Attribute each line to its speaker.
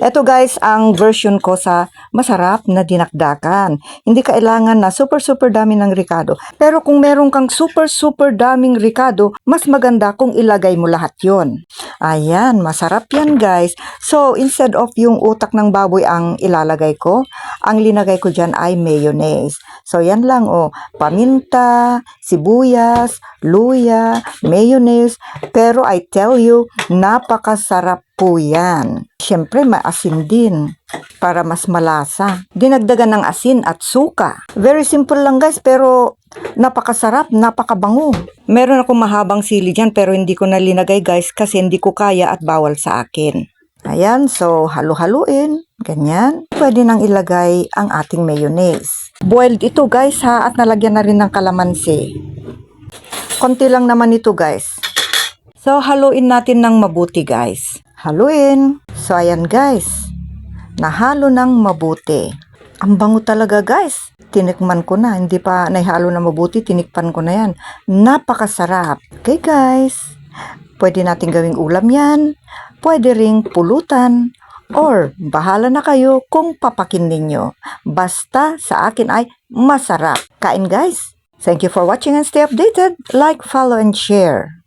Speaker 1: Ito guys, ang version ko sa masarap na dinakdakan. Hindi kailangan na super dami ng ricado. Pero kung meron kang super daming ricado, mas maganda kung ilagay mo lahat yon. Ayan, masarap yan guys. So, instead of yung utak ng baboy ang ilalagay ko, ang linagay ko dyan ay mayonnaise. So, yan lang paminta, sibuyas, luya, mayonnaise. Pero I tell you, napakasarap po yan. Siyempre, maasin din para mas malasa. Dinagdagan ng asin at suka. Very simple lang guys, pero napakasarap, napakabango. Meron akong mahabang sili dyan pero hindi ko na linagay guys kasi hindi ko kaya at bawal sa akin. Ayan, so halo-haluin. Ganyan. Pwede nang ilagay ang ating mayonnaise. Boiled ito guys ha, at nalagyan na rin ng kalamansi. Konti lang naman ito guys. So, haluin natin ng mabuti guys. Haluin. So, ayan guys. Nahalo ng mabuti. Ang bango talaga guys. Tinikman ko na. Hindi pa naihalo na mabuti. Tinikpan ko na yan. Napakasarap. Okay guys. Pwede natin gawing ulam yan. Pwede ring pulutan. Or, bahala na kayo kung papakin ninyo. Basta sa akin ay masarap. Kain guys. Thank you for watching and stay updated. Like, follow, and share.